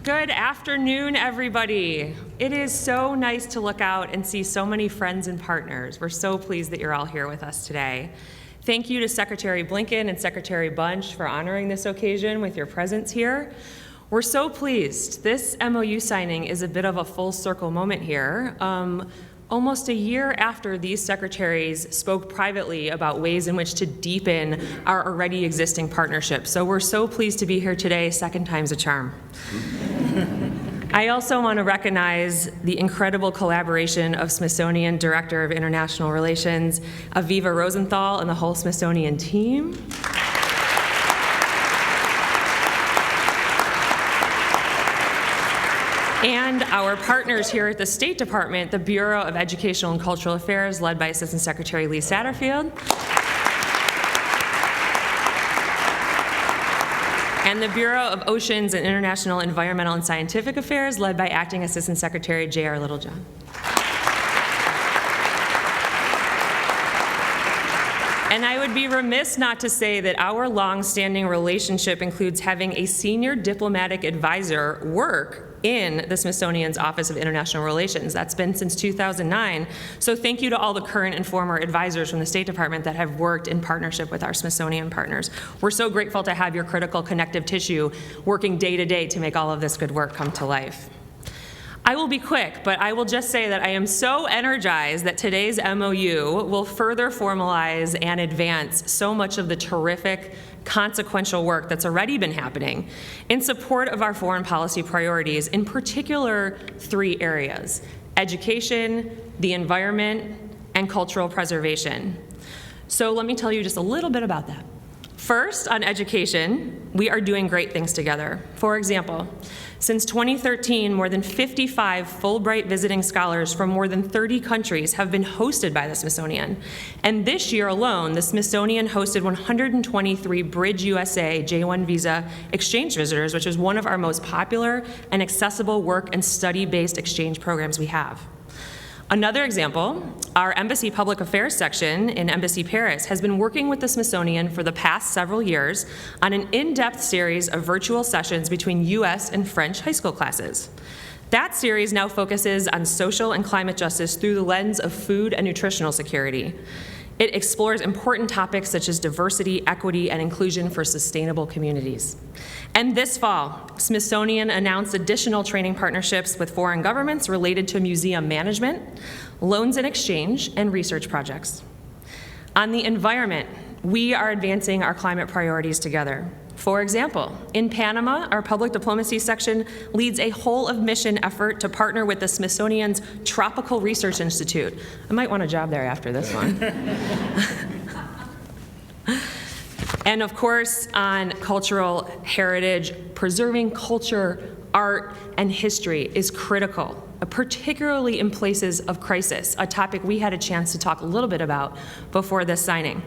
Good afternoon, everybody. It is so nice to look out and see so many friends and partners. We're so pleased that you're all here with us today. Thank you to Secretary Blinken and Secretary Bunch for honoring this occasion with your presence here. We're so pleased. This MOU signing is a bit of a full circle moment here. Almost a year after these secretaries spoke privately about ways in which to deepen our already existing partnership. So we're so pleased to be here today, second time's a charm. I also want to recognize the incredible collaboration of Smithsonian Director of International Relations, Aviva Rosenthal, and the whole Smithsonian team. And our partners here at the State Department, the Bureau of Educational and Cultural Affairs, led by Assistant Secretary Lee Satterfield, and the Bureau of Oceans and International Environmental and Scientific Affairs, led by Acting Assistant Secretary J.R. Littlejohn. And I would be remiss not to say that our long-standing relationship includes having a senior diplomatic advisor work in the Smithsonian's Office of International Relations. That's been since 2009. So thank you to all the current and former advisors from the State Department that have worked in partnership with our Smithsonian partners. We're so grateful to have your critical connective tissue working day to day to make all of this good work come to life. I will be quick, but I will just say that I am so energized that today's MOU will further formalize and advance so much of the terrific, consequential work that's already been happening in support of our foreign policy priorities, in particular 3 areas: education, the environment, and cultural preservation. So let me tell you just a little bit about that. First, on education, we are doing great things together. For example, since 2013, more than 55 Fulbright visiting scholars from more than 30 countries have been hosted by the Smithsonian. And this year alone, the Smithsonian hosted 123 Bridge USA J1 visa exchange visitors, which is one of our most popular and accessible work and study-based exchange programs we have. Another example, our Embassy Public Affairs section in Embassy Paris has been working with the Smithsonian for the past several years on an in-depth series of virtual sessions between U.S. and French high school classes. That series now focuses on social and climate justice through the lens of food and nutritional security. It explores important topics such as diversity, equity, and inclusion for sustainable communities. And this fall, Smithsonian announced additional training partnerships with foreign governments related to museum management, loans and exchange, and research projects. On the environment, we are advancing our climate priorities together. For example, in Panama, our public diplomacy section leads a whole-of-mission effort to partner with the Smithsonian's Tropical Research Institute. I might want a job there after this one. And of course, on cultural heritage, preserving culture, art, and history is critical, particularly in places of crisis, a topic we had a chance to talk a little bit about before this signing.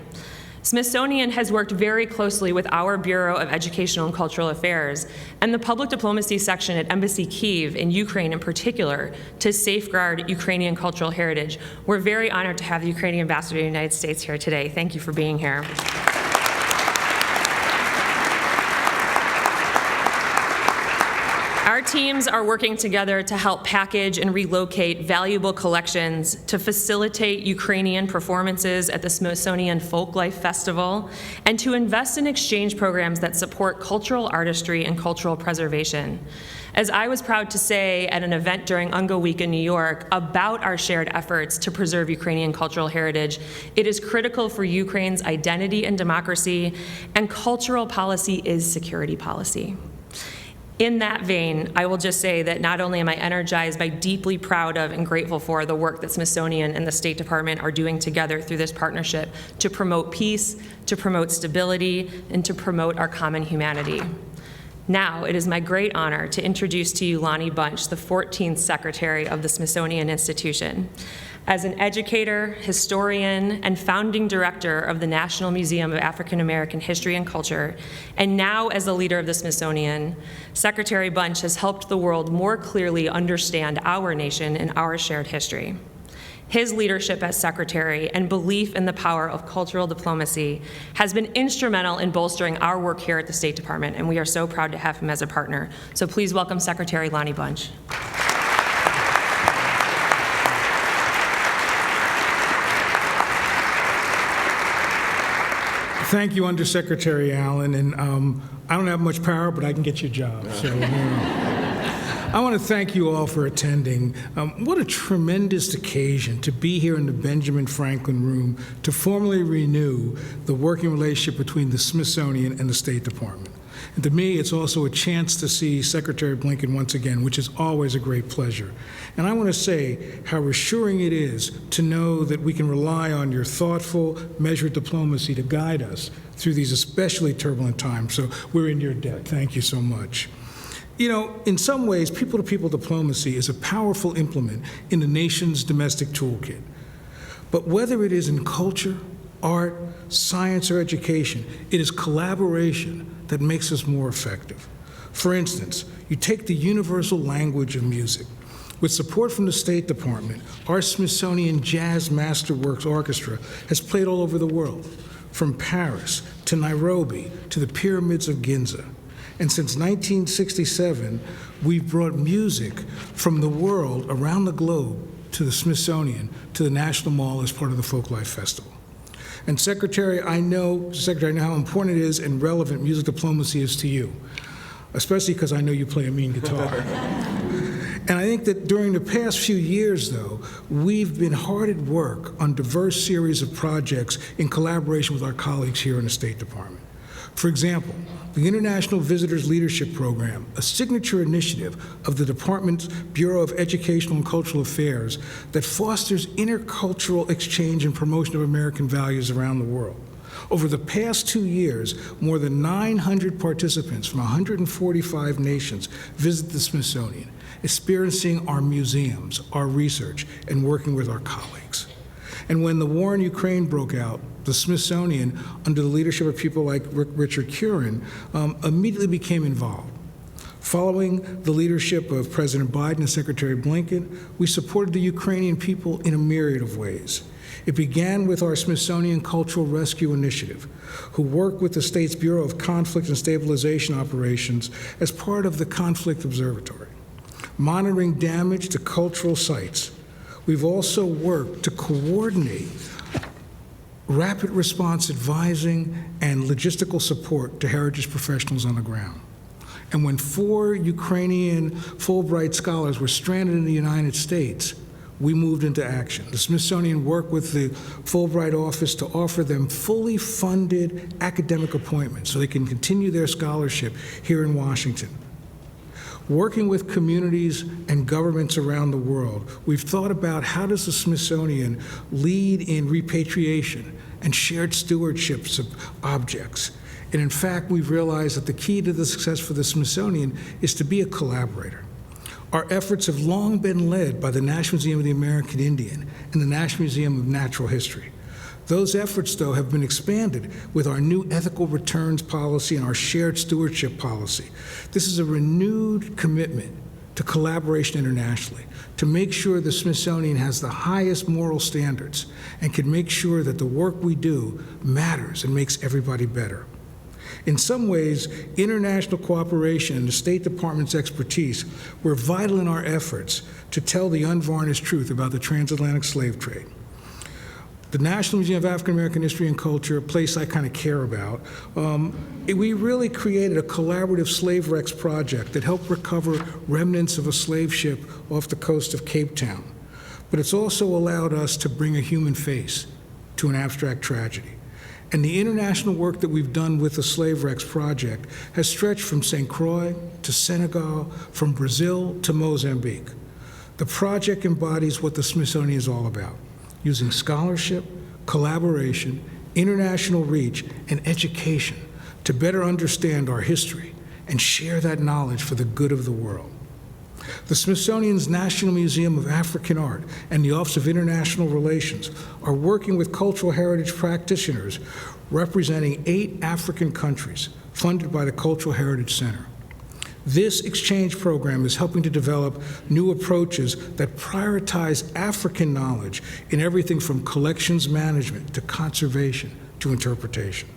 Smithsonian has worked very closely with our Bureau of Educational and Cultural Affairs and the Public Diplomacy section at Embassy Kyiv in Ukraine in particular to safeguard Ukrainian cultural heritage. We're very honored to have the Ukrainian Ambassador to the United States here today. Thank you for being here. Our teams are working together to help package and relocate valuable collections to facilitate Ukrainian performances at the Smithsonian Folklife Festival and to invest in exchange programs that support cultural artistry and cultural preservation. As I was proud to say at an event during UNGA Week in New York about our shared efforts to preserve Ukrainian cultural heritage, it is critical for Ukraine's identity and democracy, and cultural policy is security policy. In that vein, I will just say that not only am I energized but deeply proud of and grateful for the work that Smithsonian and the State Department are doing together through this partnership to promote peace, to promote stability, and to promote our common humanity. Now, it is my great honor to introduce to you Lonnie Bunch, the 14th Secretary of the Smithsonian Institution. As an educator, historian, and founding director of the National Museum of African American History and Culture, and now as the leader of the Smithsonian, Secretary Bunch has helped the world more clearly understand our nation and our shared history. His leadership as secretary and belief in the power of cultural diplomacy has been instrumental in bolstering our work here at the State Department, and we are so proud to have him as a partner. So please welcome Secretary Lonnie Bunch. Thank you, Undersecretary Allen, and I don't have much power, but I can get you a job. So, I want to thank you all for attending. What a tremendous occasion to be here in the Benjamin Franklin Room to formally renew the working relationship between the Smithsonian and the State Department. And to me, it's also a chance to see Secretary Blinken once again, which is always a great pleasure. And I want to say how reassuring it is to know that we can rely on your thoughtful, measured diplomacy to guide us through these especially turbulent times. So we're in your debt. Thank you so much. You know, in some ways, people-to-people diplomacy is a powerful implement in the nation's domestic toolkit. But whether it is in culture, art, science, or education, it is collaboration that makes us more effective. For instance, you take the universal language of music. With support from the State Department, our Smithsonian Jazz Masterworks Orchestra has played all over the world, from Paris to Nairobi to the pyramids of Giza. And since 1967, we've brought music from the world around the globe to the Smithsonian, to the National Mall as part of the Folklife Festival. And Secretary, I know how important it is and relevant music diplomacy is to you, especially because I know you play a mean guitar. And I think that during the past few years, though, we've been hard at work on diverse series of projects in collaboration with our colleagues here in the State Department. For example, the International Visitors Leadership Program, a signature initiative of the Department's Bureau of Educational and Cultural Affairs that fosters intercultural exchange and promotion of American values around the world. Over the past 2 years, more than 900 participants from 145 nations visit the Smithsonian, experiencing our museums, our research, and working with our colleagues. And when the war in Ukraine broke out, the Smithsonian, under the leadership of people like Richard Curran, immediately became involved. Following the leadership of President Biden and Secretary Blinken, we supported the Ukrainian people in a myriad of ways. It began with our Smithsonian Cultural Rescue Initiative, who worked with the state's Bureau of Conflict and Stabilization Operations as part of the Conflict Observatory, monitoring damage to cultural sites. We've also worked to coordinate rapid response advising and logistical support to heritage professionals on the ground. And when 4 Ukrainian Fulbright scholars were stranded in the United States, we moved into action. The Smithsonian worked with the Fulbright office to offer them fully funded academic appointments so they can continue their scholarship here in Washington. Working with communities and governments around the world, we've thought about how does the Smithsonian lead in repatriation and shared stewardships of objects. And in fact, we've realized that the key to the success for the Smithsonian is to be a collaborator. Our efforts have long been led by the National Museum of the American Indian and the National Museum of Natural History. Those efforts, though, have been expanded with our new ethical returns policy and our shared stewardship policy. This is a renewed commitment to collaboration internationally, to make sure the Smithsonian has the highest moral standards and can make sure that the work we do matters and makes everybody better. In some ways, international cooperation and the State Department's expertise were vital in our efforts to tell the unvarnished truth about the transatlantic slave trade. The National Museum of African American History and Culture, a place I kind of care about, we really created a collaborative slave wrecks project that helped recover remnants of a slave ship off the coast of Cape Town. But it's also allowed us to bring a human face to an abstract tragedy. And the international work that we've done with the Slave Wrecks Project has stretched from St. Croix to Senegal, from Brazil to Mozambique. The project embodies what the Smithsonian is all about: using scholarship, collaboration, international reach, and education to better understand our history and share that knowledge for the good of the world. The Smithsonian's National Museum of African Art and the Office of International Relations are working with cultural heritage practitioners representing 8 African countries funded by the Cultural Heritage Center. This exchange program is helping to develop new approaches that prioritize African knowledge in everything from collections management to conservation to interpretation.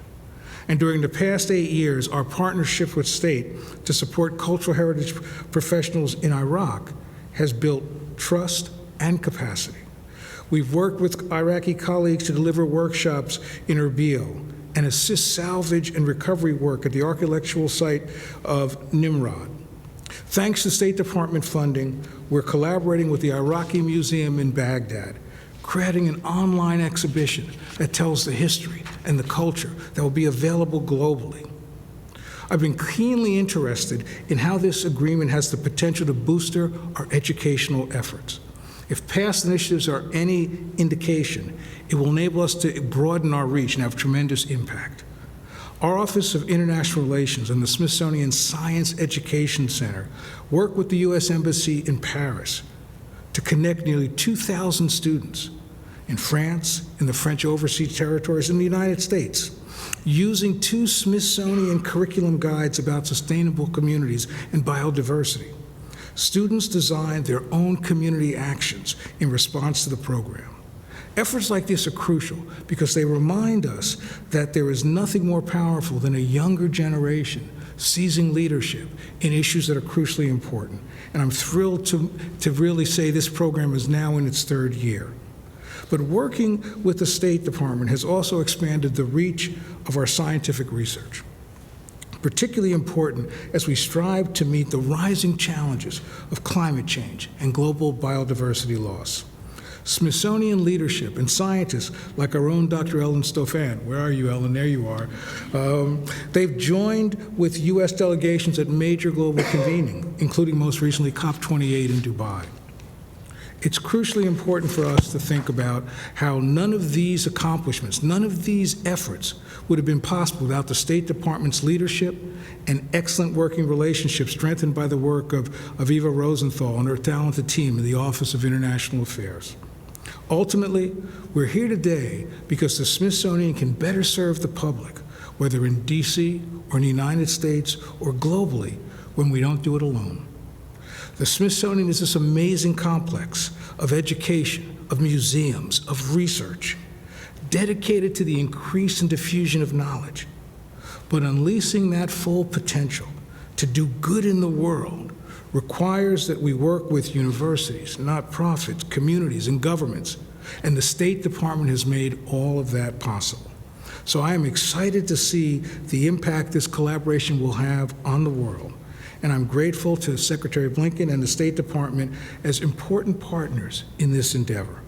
And during the past 8 years, our partnership with state to support cultural heritage professionals in Iraq has built trust and capacity. We've worked with Iraqi colleagues to deliver workshops in Erbil and assist salvage and recovery work at the archaeological site of Nimrod. Thanks to State Department funding, we're collaborating with the Iraqi Museum in Baghdad, creating an online exhibition that tells the history and the culture that will be available globally. I've been keenly interested in how this agreement has the potential to booster our educational efforts. If past initiatives are any indication, it will enable us to broaden our reach and have tremendous impact. Our Office of International Relations and the Smithsonian Science Education Center work with the U.S. Embassy in Paris to connect nearly 2,000 students in France, in the French overseas territories, in the United States, using 2 Smithsonian curriculum guides about sustainable communities and biodiversity. Students designed their own community actions in response to the program. Efforts like this are crucial because they remind us that there is nothing more powerful than a younger generation seizing leadership in issues that are crucially important. And I'm thrilled to really say this program is now in its 3rd year. But working with the State Department has also expanded the reach of our scientific research, particularly important as we strive to meet the rising challenges of climate change and global biodiversity loss. Smithsonian leadership and scientists like our own Dr. Ellen Stofan, where are you, Ellen? There you are. They've joined with U.S. delegations at major global convening, including most recently COP28 in Dubai. It's crucially important for us to think about how none of these accomplishments, none of these efforts would have been possible without the State Department's leadership and excellent working relationship strengthened by the work of Eva Rosenthal and her talented team in the Office of International Affairs. Ultimately, we're here today because the Smithsonian can better serve the public, whether in D.C. or in the United States or globally, when we don't do it alone. The Smithsonian is this amazing complex of education, of museums, of research, dedicated to the increase and diffusion of knowledge. But unleashing that full potential to do good in the world requires that we work with universities, nonprofits, communities, and governments, and the State Department has made all of that possible. So I am excited to see the impact this collaboration will have on the world. And I'm grateful to Secretary Blinken and the State Department as important partners in this endeavor.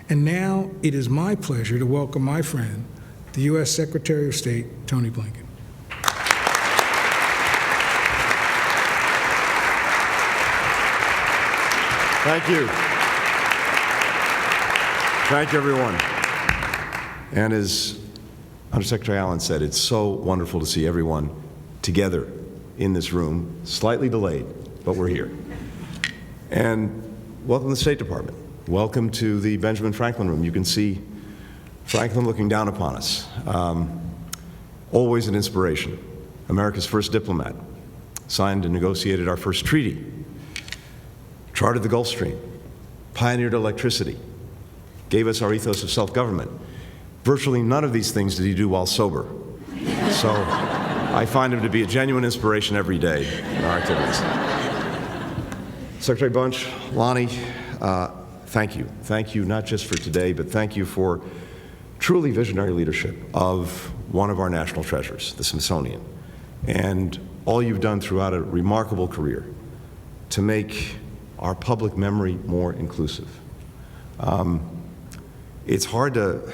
And now it is my pleasure to welcome my friend, the U.S. Secretary of State, Tony Blinken. Thank you. Thank you, everyone. And as Undersecretary Allen said, it's so wonderful to see everyone together in this room, slightly delayed, but we're here. And welcome to the State Department. Welcome to the Benjamin Franklin Room. You can see Franklin looking down upon us. Always an inspiration. America's first diplomat, signed and negotiated our first treaty, charted the Gulf Stream, pioneered electricity, gave us our ethos of self-government. Virtually none of these things did he do while sober. So I find him to be a genuine inspiration every day in our activities. Secretary Bunch, Lonnie, thank you. Thank you not just for today, but thank you for truly visionary leadership of one of our national treasures, the Smithsonian, and all you've done throughout a remarkable career to make our public memory more inclusive. It's hard to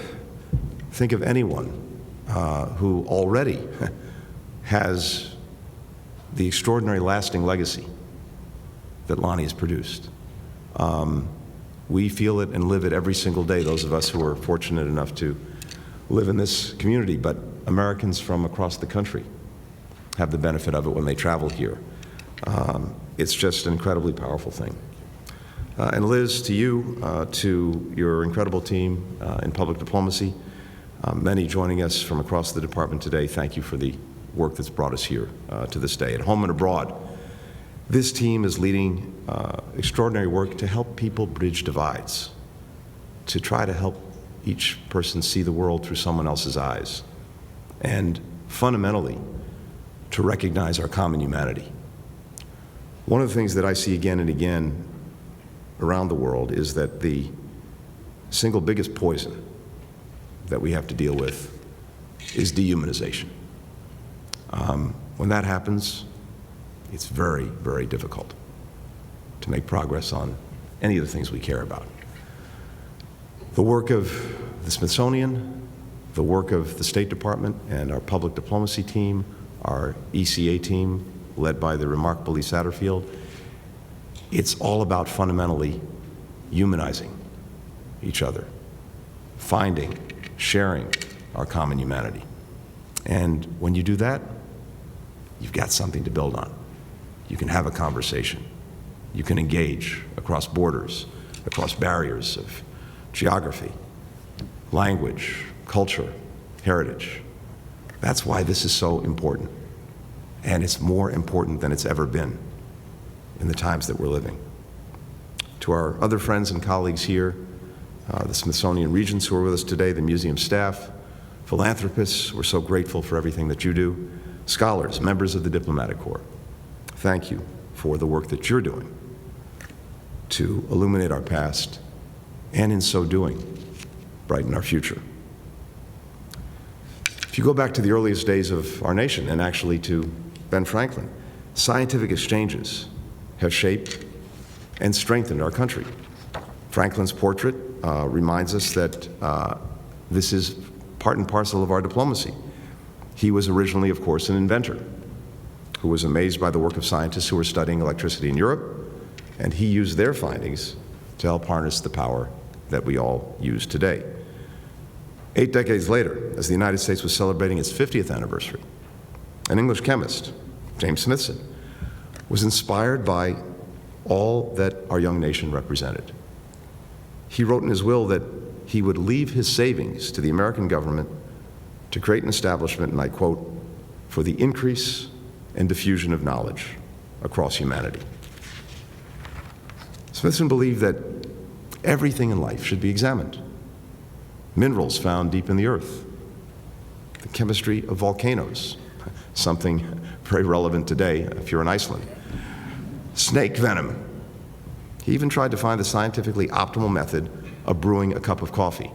think of anyone who already has the extraordinary lasting legacy that Lonnie has produced. We feel it and live it every single day, those of us who are fortunate enough to live in this community, but Americans from across the country have the benefit of it when they travel here. It's just an incredibly powerful thing. And Liz, to you, to your incredible team in public diplomacy, many joining us from across the department today, thank you for the work that's brought us here to this day. At home and abroad, This team is leading extraordinary work to help people bridge divides, to try to help each person see the world through someone else's eyes, and fundamentally, to recognize our common humanity. One of the things that I see again and again around the world is that the single biggest poison that we have to deal with is dehumanization. When that happens, it's very, very difficult to make progress on any of the things we care about. The work of the Smithsonian, the work of the State Department and our public diplomacy team, our ECA team, led by the remarkable Lee Satterfield, it's all about fundamentally humanizing each other, finding, sharing our common humanity. And when you do that, you've got something to build on. You can have a conversation. You can engage across borders, across barriers of geography, language, culture, heritage. That's why this is so important. And it's more important than it's ever been in the times that we're living. To our other friends and colleagues here, the Smithsonian Regents who are with us today, the museum staff, philanthropists, we're so grateful for everything that you do, scholars, members of the Diplomatic Corps, thank you for the work that you're doing to illuminate our past and in so doing, brighten our future. If you go back to the earliest days of our nation and actually to Ben Franklin, scientific exchanges have shaped and strengthened our country. Franklin's portrait reminds us that this is part and parcel of our diplomacy. He was originally, of course, an inventor who was amazed by the work of scientists who were studying electricity in Europe, and he used their findings to help harness the power that we all use today. 8 decades later, as the United States was celebrating its 50th anniversary, an English chemist, James Smithson, was inspired by all that our young nation represented. He wrote in his will that he would leave his savings to the American government to create an establishment, and I quote, for the increase and diffusion of knowledge across humanity. Smithson believed that everything in life should be examined. Minerals found deep in the earth, the chemistry of volcanoes, something very relevant today if you're in Iceland, snake venom. He even tried to find the scientifically optimal method of brewing a cup of coffee.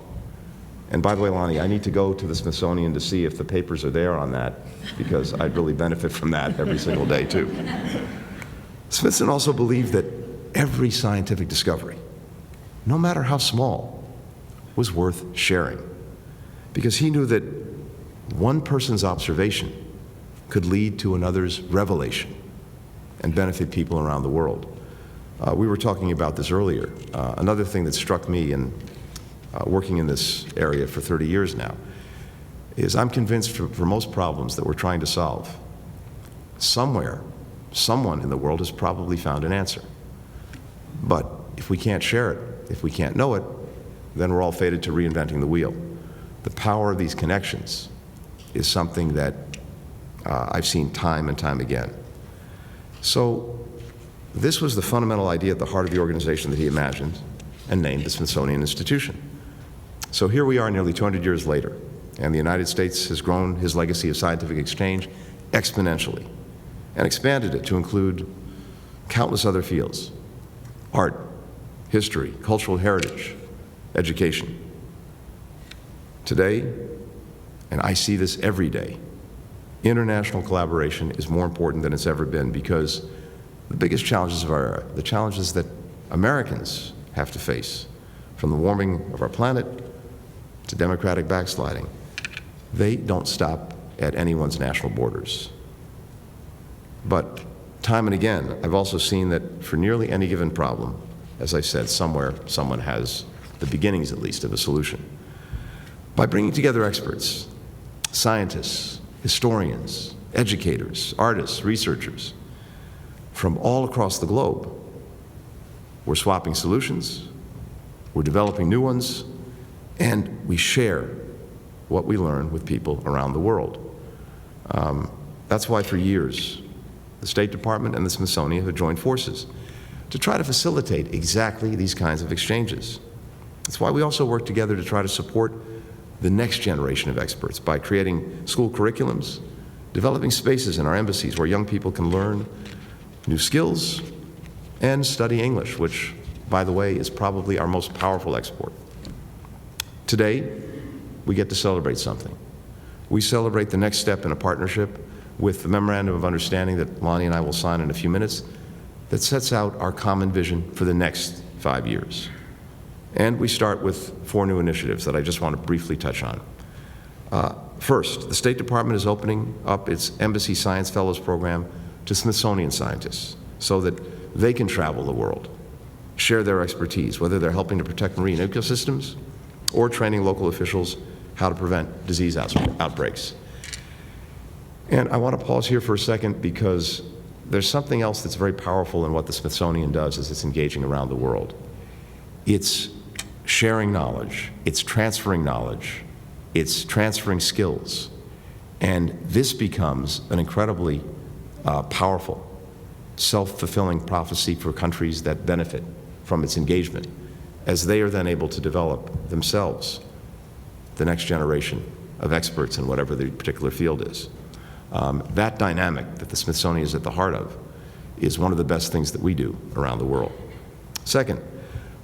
And by the way, Lonnie, I need to go to the Smithsonian to see if the papers are there on that, because I'd really benefit from that every single day, too. Smithson also believed that every scientific discovery, no matter how small, was worth sharing, because he knew that one person's observation could lead to another's revelation and benefit people around the world. We were talking about this earlier. Another thing that struck me in working in this area for 30 years now is I'm convinced for most problems that we're trying to solve, somewhere, someone in the world has probably found an answer. But if we can't share it, if we can't know it, then we're all fated to reinventing the wheel. The power of these connections is something that I've seen time and time again. So this was the fundamental idea at the heart of the organization that he imagined and named the Smithsonian Institution. So here we are nearly 200 years later, and the United States has grown his legacy of scientific exchange exponentially and expanded it to include countless other fields: art, history, cultural heritage, education. Today, and I see this every day, international collaboration is more important than it's ever been, because the biggest challenges of our era, the challenges that Americans have to face, from the warming of our planet to democratic backsliding, they don't stop at anyone's national borders. But time and again, I've also seen that for nearly any given problem, as I said, somewhere someone has the beginnings, at least, of a solution. By bringing together experts, scientists, historians, educators, artists, researchers from all across the globe, we're swapping solutions, we're developing new ones, and we share what we learn with people around the world. That's why for years the State Department and the Smithsonian have joined forces to try to facilitate exactly these kinds of exchanges. That's why we also work together to try to support the next generation of experts by creating school curriculums, developing spaces in our embassies where young people can learn new skills and study English, which, by the way, is probably our most powerful export. Today, we get to celebrate something. We celebrate the next step in a partnership with the Memorandum of Understanding that Lonnie and I will sign in a few minutes that sets out our common vision for the next 5 years. And we start with 4 new initiatives that I just want to briefly touch on. First, the State Department is opening up its Embassy Science Fellows program to Smithsonian scientists so that they can travel the world, share their expertise, whether they're helping to protect marine ecosystems or training local officials how to prevent disease outbreaks. And I want to pause here for a second because there's something else that's very powerful in what the Smithsonian does as it's engaging around the world. It's sharing knowledge, it's transferring knowledge, it's transferring skills. And this becomes an incredibly powerful, self-fulfilling prophecy for countries that benefit from its engagement, as they are then able to develop themselves the next generation of experts in whatever the particular field is. That dynamic that the Smithsonian is at the heart of is one of the best things that we do around the world. Second,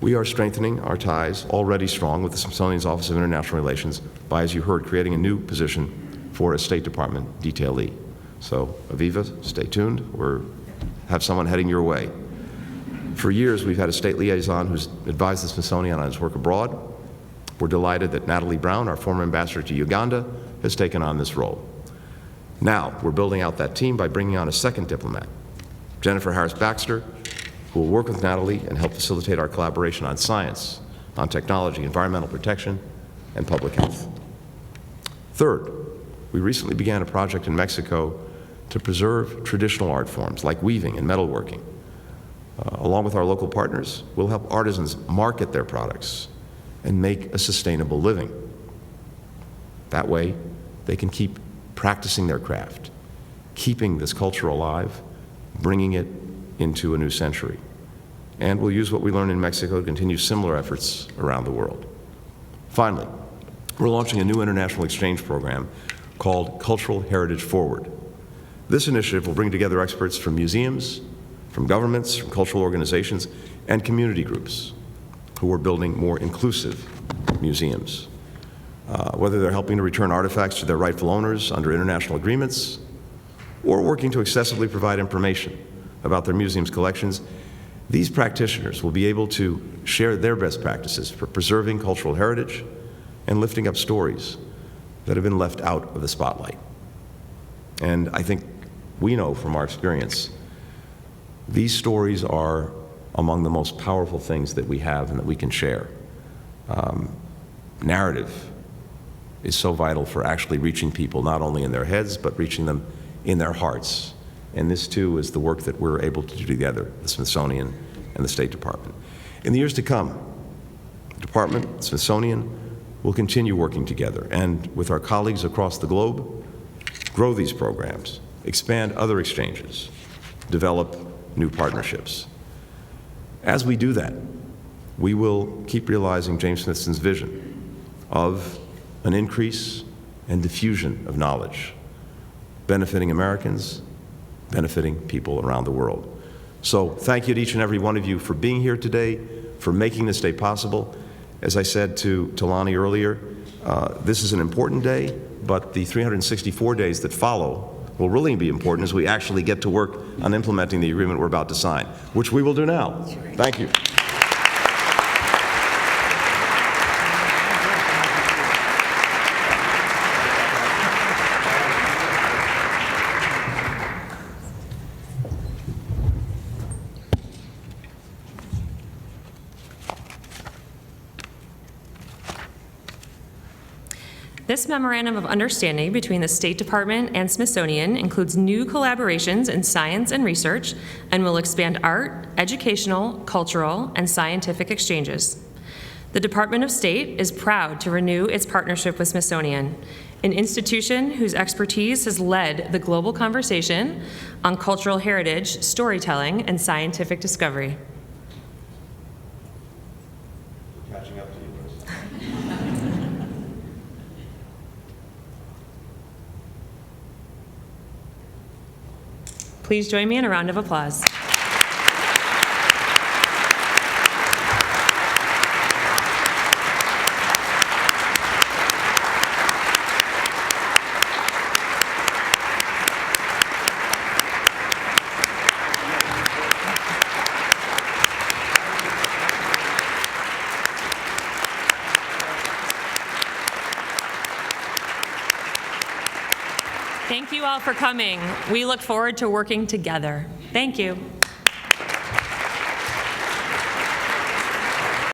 we are strengthening our ties, already strong, with the Smithsonian's Office of International Relations by, as you heard, creating a new position for a State Department detailee. So, Aviva, stay tuned. We have someone heading your way. For years, we've had a state liaison who's advised the Smithsonian on his work abroad. We're delighted that Natalie Brown, our former ambassador to Uganda, has taken on this role. Now, we're building out that team by bringing on a second diplomat, Jennifer Harris-Baxter, who will work with Natalie and help facilitate our collaboration on science, on technology, environmental protection, and public health. Third, we recently began a project in Mexico to preserve traditional art forms like weaving and metalworking. Along with our local partners, we'll help artisans market their products and make a sustainable living. That way, they can keep practicing their craft, keeping this culture alive, bringing it into a new century. And we'll use what we learned in Mexico to continue similar efforts around the world. Finally, we're launching a new international exchange program called Cultural Heritage Forward. This initiative will bring together experts from museums, from governments, from cultural organizations, and community groups who are building more inclusive museums. Whether they're helping to return artifacts to their rightful owners under international agreements, or working to accessibly provide information about their museum's collections, these practitioners will be able to share their best practices for preserving cultural heritage and lifting up stories that have been left out of the spotlight. And I think we know from our experience, these stories are among the most powerful things that we have and that we can share. Narrative is so vital for actually reaching people, not only in their heads, but reaching them in their hearts. And this, too, is the work that we're able to do together, the Smithsonian and the State Department. In the years to come, the Department, the Smithsonian, will continue working together and, with our colleagues across the globe, grow these programs, expand other exchanges, develop new partnerships. As we do that, we will keep realizing James Smithson's vision of an increase and diffusion of knowledge, benefiting Americans, benefiting people around the world. So thank you to each and every one of you for being here today, for making this day possible. As I said to Lonnie earlier, this is an important day, but the 364 days that follow will really be important as we actually get to work on implementing the agreement we're about to sign, which we will do now. Thank you. This Memorandum of Understanding between the State Department and Smithsonian includes new collaborations in science and research and will expand art, educational, cultural, and scientific exchanges. The Department of State is proud to renew its partnership with Smithsonian, an institution whose expertise has led the global conversation on cultural heritage, storytelling, and scientific discovery. Catching up to you, Please join me in a round of applause. Thank you all for coming. We look forward to working together. Thank you.